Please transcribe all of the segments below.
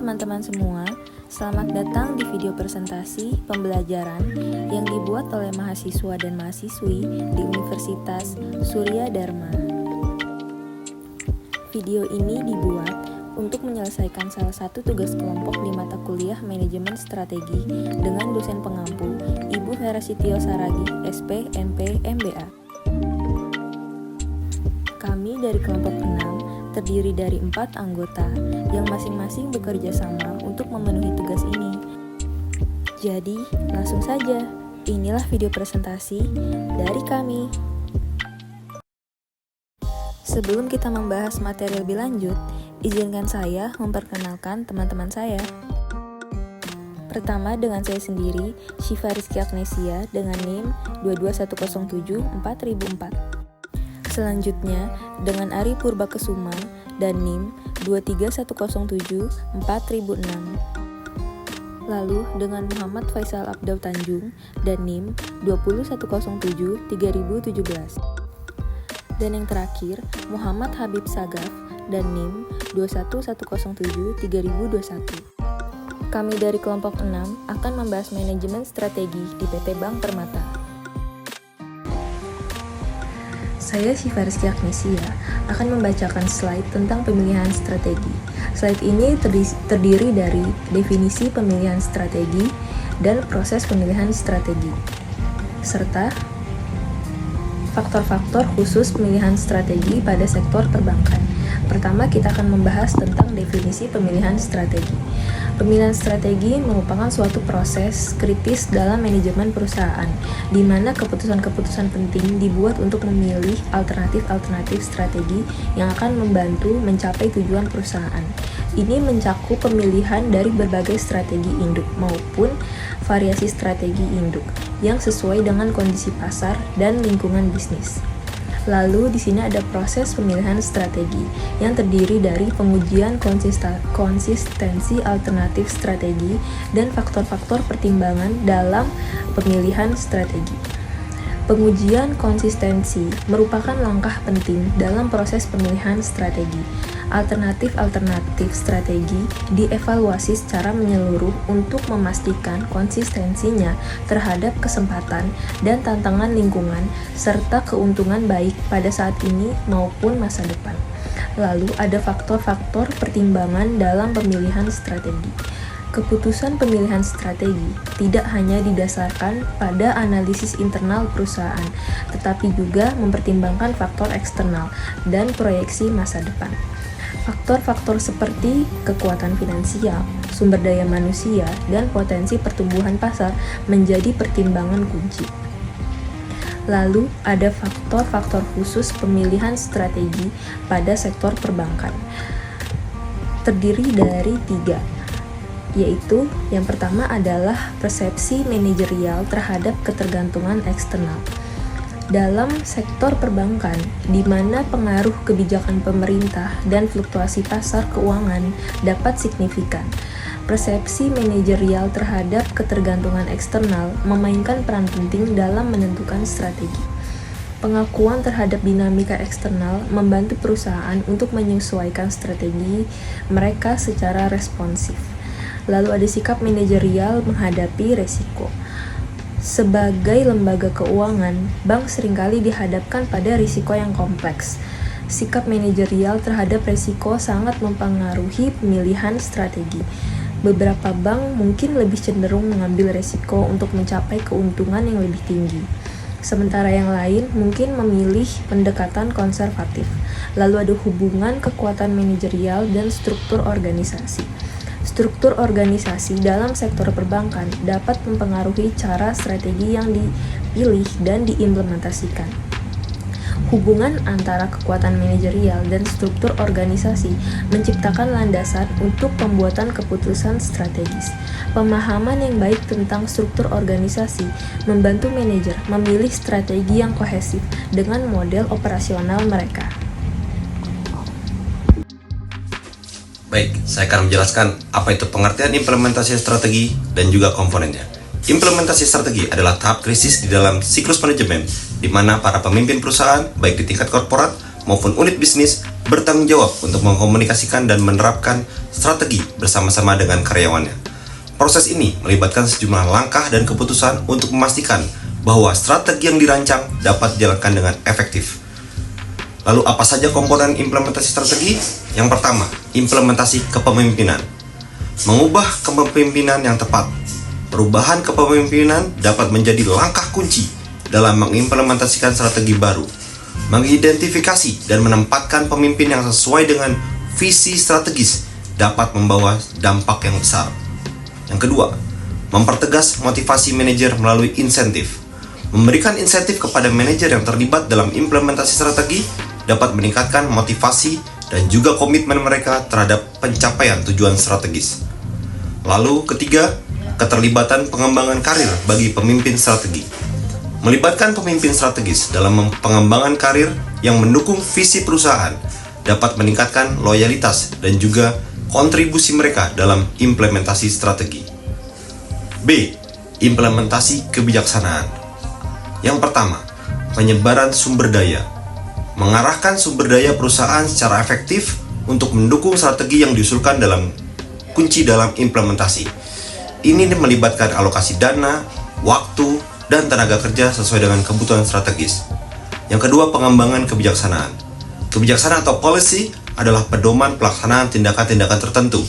teman-teman semua, selamat datang di video presentasi pembelajaran yang dibuat oleh mahasiswa dan mahasiswi di Universitas Surya Dharma. Video ini dibuat untuk menyelesaikan salah satu tugas kelompok di mata kuliah Manajemen Strategi dengan dosen pengampu Ibu Vera Sitio Saragi, SP, MP, MBA. Kami dari kelompok 6 terdiri dari 4 anggota yang masing-masing bekerja sama untuk memenuhi tugas ini. Jadi, langsung saja, inilah video presentasi dari kami. Sebelum kita membahas materi lebih lanjut, izinkan saya memperkenalkan teman-teman saya. Pertama dengan saya sendiri, Syifa Rizky Agnesia dengan NIM 22107-4004. Selanjutnya dengan Ari Purbakesuma dan NIM 23107-4006. Lalu dengan Muhammad Faisal Abdau Tanjung dan NIM 20107-3017. Dan yang terakhir Muhammad Habib Sagaf dan NIM 21107-3021. Kami dari kelompok 6 akan membahas manajemen strategi di PT Bank Permata. Saya Syifa Rizky Agnesia akan membacakan slide tentang pemilihan strategi. Slide ini terdiri dari definisi pemilihan strategi dan proses pemilihan strategi, serta faktor-faktor khusus pemilihan strategi pada sektor perbankan. Pertama, kita akan membahas tentang definisi pemilihan strategi. Pemilihan strategi merupakan suatu proses kritis dalam manajemen perusahaan, di mana keputusan-keputusan penting dibuat untuk memilih alternatif-alternatif strategi yang akan membantu mencapai tujuan perusahaan. Ini mencakup pemilihan dari berbagai strategi induk maupun variasi strategi induk yang sesuai dengan kondisi pasar dan lingkungan bisnis. Lalu di sini ada proses pemilihan strategi yang terdiri dari pengujian konsistensi alternatif strategi dan faktor-faktor pertimbangan dalam pemilihan strategi. Pengujian konsistensi merupakan langkah penting dalam proses pemilihan strategi. Alternatif-alternatif strategi dievaluasi secara menyeluruh untuk memastikan konsistensinya terhadap kesempatan dan tantangan lingkungan serta keuntungan baik pada saat ini maupun masa depan. Lalu ada faktor-faktor pertimbangan dalam pemilihan strategi. Keputusan pemilihan strategi tidak hanya didasarkan pada analisis internal perusahaan, tetapi juga mempertimbangkan faktor eksternal dan proyeksi masa depan. Faktor-faktor seperti kekuatan finansial, sumber daya manusia, dan potensi pertumbuhan pasar menjadi pertimbangan kunci. Lalu ada faktor-faktor khusus pemilihan strategi pada sektor perbankan. Terdiri dari 3, yaitu yang pertama adalah persepsi manajerial terhadap ketergantungan eksternal. Dalam sektor perbankan, di mana pengaruh kebijakan pemerintah dan fluktuasi pasar keuangan dapat signifikan, persepsi manajerial terhadap ketergantungan eksternal memainkan peran penting dalam menentukan strategi. Pengakuan terhadap dinamika eksternal membantu perusahaan untuk menyesuaikan strategi mereka secara responsif. Lalu ada sikap manajerial menghadapi resiko. Sebagai lembaga keuangan, bank seringkali dihadapkan pada risiko yang kompleks. Sikap manajerial terhadap risiko sangat mempengaruhi pemilihan strategi. Beberapa bank mungkin lebih cenderung mengambil risiko untuk mencapai keuntungan yang lebih tinggi. Sementara yang lain mungkin memilih pendekatan konservatif. Lalu ada hubungan kekuatan manajerial dan struktur organisasi. Struktur organisasi dalam sektor perbankan dapat mempengaruhi cara strategi yang dipilih dan diimplementasikan. Hubungan antara kekuatan manajerial dan struktur organisasi menciptakan landasan untuk pembuatan keputusan strategis. Pemahaman yang baik tentang struktur organisasi membantu manajer memilih strategi yang kohesif dengan model operasional mereka. Baik, saya akan menjelaskan apa itu pengertian implementasi strategi dan juga komponennya. Implementasi strategi adalah tahap krisis di dalam siklus manajemen, di mana para pemimpin perusahaan, baik di tingkat korporat maupun unit bisnis, bertanggung jawab untuk mengkomunikasikan dan menerapkan strategi bersama-sama dengan karyawannya. Proses ini melibatkan sejumlah langkah dan keputusan untuk memastikan bahwa strategi yang dirancang dapat dijalankan dengan efektif. Lalu apa saja komponen implementasi strategi? Yang pertama, implementasi kepemimpinan. Mengubah kepemimpinan yang tepat. Perubahan kepemimpinan dapat menjadi langkah kunci dalam mengimplementasikan strategi baru. Mengidentifikasi dan menempatkan pemimpin yang sesuai dengan visi strategis dapat membawa dampak yang besar. Yang kedua, mempertegas motivasi manajer melalui insentif. Memberikan insentif kepada manajer yang terlibat dalam implementasi strategi dapat meningkatkan motivasi dan juga komitmen mereka terhadap pencapaian tujuan strategis. Lalu ketiga, keterlibatan pengembangan karir bagi pemimpin strategi. Melibatkan pemimpin strategis dalam pengembangan karir yang mendukung visi perusahaan dapat meningkatkan loyalitas dan juga kontribusi mereka dalam implementasi strategi. B. Implementasi kebijaksanaan. Yang pertama, penyebaran sumber daya. Mengarahkan sumber daya perusahaan secara efektif untuk mendukung strategi yang diusulkan dalam kunci dalam implementasi. Ini melibatkan alokasi dana, waktu, dan tenaga kerja sesuai dengan kebutuhan strategis. Yang kedua, pengembangan kebijaksanaan. Kebijaksanaan atau policy adalah pedoman pelaksanaan tindakan-tindakan tertentu.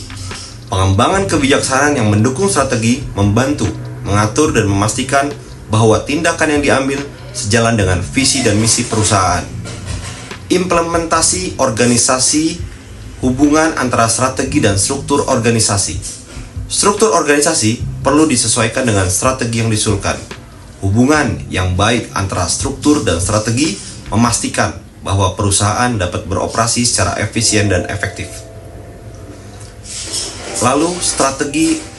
Pengembangan kebijaksanaan yang mendukung strategi membantu, mengatur, dan memastikan bahwa tindakan yang diambil sejalan dengan visi dan misi perusahaan. Implementasi organisasi, hubungan antara strategi dan struktur organisasi. Struktur organisasi perlu disesuaikan dengan strategi yang diusulkan. Hubungan yang baik antara struktur dan strategi memastikan bahwa perusahaan dapat beroperasi secara efisien dan efektif. Lalu,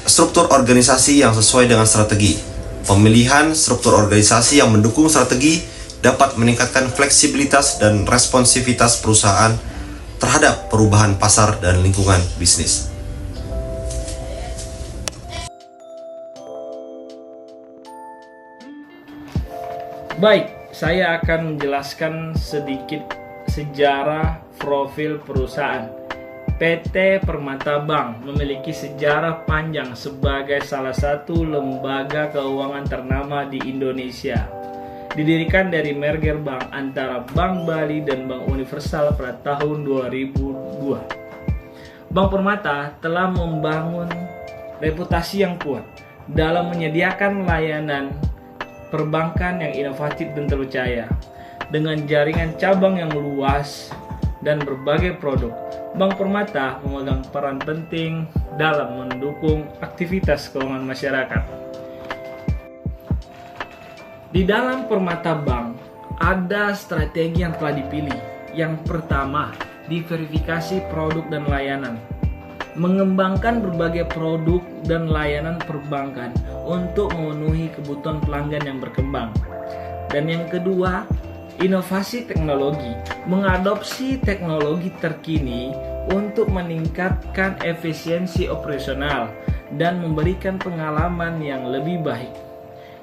struktur organisasi yang sesuai dengan strategi. Pemilihan struktur organisasi yang mendukung strategi dapat meningkatkan fleksibilitas dan responsivitas perusahaan terhadap perubahan pasar dan lingkungan bisnis. Baik, saya akan menjelaskan sedikit sejarah profil perusahaan. PT Permata Bank memiliki sejarah panjang sebagai salah satu lembaga keuangan ternama di Indonesia. Didirikan dari merger bank antara Bank Bali dan Bank Universal pada tahun 2002. Bank Permata telah membangun reputasi yang kuat dalam menyediakan layanan perbankan yang inovatif dan terpercaya. Dengan jaringan cabang yang luas dan berbagai produk, Bank Permata memegang peran penting dalam mendukung aktivitas keuangan masyarakat. Di dalam Permata Bank ada strategi yang telah dipilih. Yang pertama, diverifikasi produk dan layanan. Mengembangkan berbagai produk dan layanan perbankan untuk memenuhi kebutuhan pelanggan yang berkembang. Dan yang kedua, inovasi teknologi. Mengadopsi teknologi terkini untuk meningkatkan efisiensi operasional dan memberikan pengalaman yang lebih baik.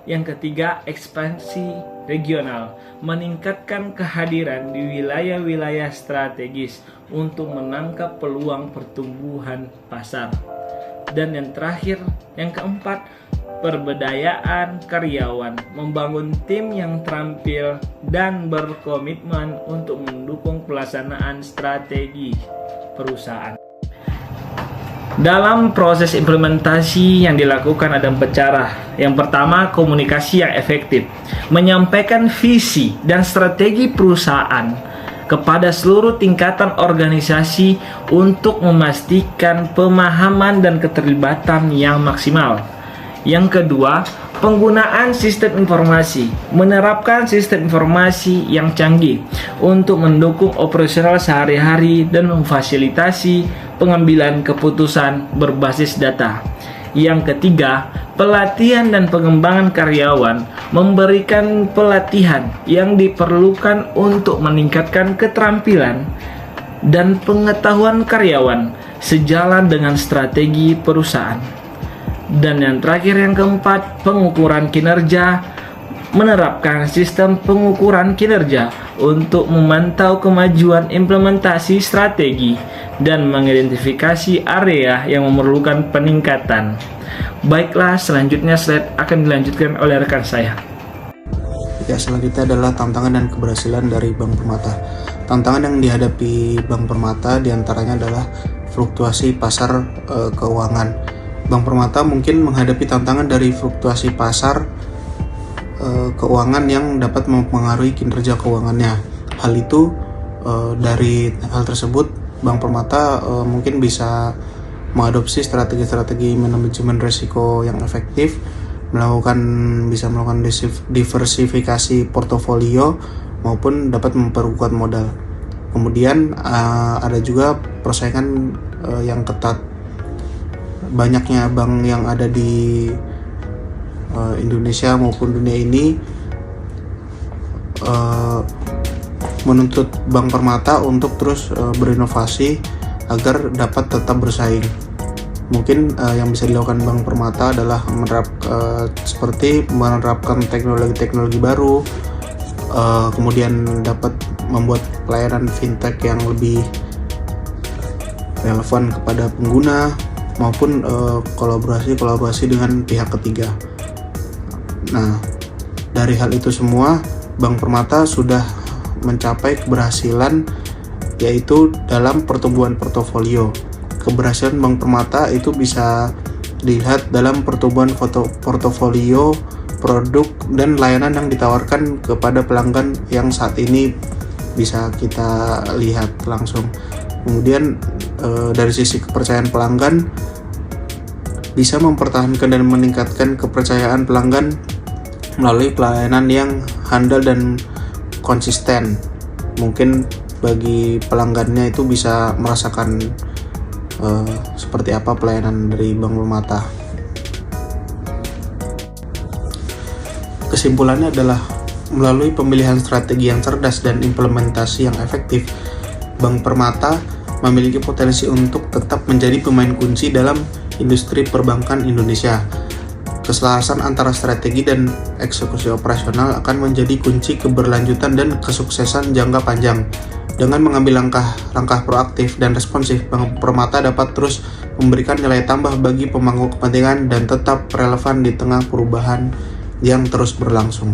Yang ketiga, ekspansi regional. Meningkatkan kehadiran di wilayah-wilayah strategis untuk menangkap peluang pertumbuhan pasar. Dan yang terakhir, yang keempat, pemberdayaan karyawan. Membangun tim yang terampil dan berkomitmen untuk mendukung pelaksanaan strategi perusahaan. Dalam proses implementasi yang dilakukan ada 4 cara. Yang pertama, komunikasi yang efektif. Menyampaikan visi dan strategi perusahaan kepada seluruh tingkatan organisasi untuk memastikan pemahaman dan keterlibatan yang maksimal. Yang kedua, penggunaan sistem informasi. Menerapkan sistem informasi yang canggih untuk mendukung operasional sehari-hari dan memfasilitasi pengambilan keputusan berbasis data. Yang ketiga, pelatihan dan pengembangan karyawan. Memberikan pelatihan yang diperlukan untuk meningkatkan keterampilan dan pengetahuan karyawan sejalan dengan strategi perusahaan. Dan yang terakhir, yang keempat, pengukuran kinerja. menerapkan sistem pengukuran kinerja untuk memantau kemajuan implementasi strategi dan mengidentifikasi area yang memerlukan peningkatan. Baiklah, selanjutnya slide akan dilanjutkan oleh rekan saya. Ya, selanjutnya adalah tantangan dan keberhasilan dari Bank Permata. Tantangan yang dihadapi Bank Permata diantaranya adalah fluktuasi pasar keuangan. Bank Permata mungkin menghadapi tantangan dari fluktuasi pasar keuangan yang dapat mempengaruhi kinerja keuangannya. Hal itu dari hal tersebut Bank Permata mungkin bisa mengadopsi strategi-strategi manajemen risiko yang efektif, bisa melakukan diversifikasi portofolio maupun dapat memperkuat modal. Kemudian ada juga persaingan yang ketat. Banyaknya bank yang ada di Indonesia maupun dunia ini menuntut Bank Permata untuk terus berinovasi agar dapat tetap bersaing. Mungkin yang bisa dilakukan Bank Permata adalah seperti menerapkan teknologi-teknologi baru, kemudian dapat membuat pelayanan fintech yang lebih relevan kepada pengguna, maupun kolaborasi dengan pihak ketiga. Nah, dari hal itu semua, Bank Permata sudah mencapai keberhasilan yaitu dalam pertumbuhan portofolio. Keberhasilan Bank Permata itu bisa dilihat dalam pertumbuhan portofolio produk dan layanan yang ditawarkan kepada pelanggan yang saat ini bisa kita lihat langsung. Kemudian dari sisi kepercayaan pelanggan, bisa mempertahankan dan meningkatkan kepercayaan pelanggan melalui pelayanan yang handal dan konsisten. Mungkin bagi pelanggannya itu bisa merasakan seperti apa pelayanan dari Bank Permata. Kesimpulannya adalah melalui pemilihan strategi yang cerdas dan implementasi yang efektif, Bank Permata memiliki potensi untuk tetap menjadi pemain kunci dalam industri perbankan Indonesia. Keselarasan antara strategi dan eksekusi operasional akan menjadi kunci keberlanjutan dan kesuksesan jangka panjang. Dengan mengambil langkah proaktif dan responsif, Bank Permata dapat terus memberikan nilai tambah bagi pemangku kepentingan dan tetap relevan di tengah perubahan yang terus berlangsung.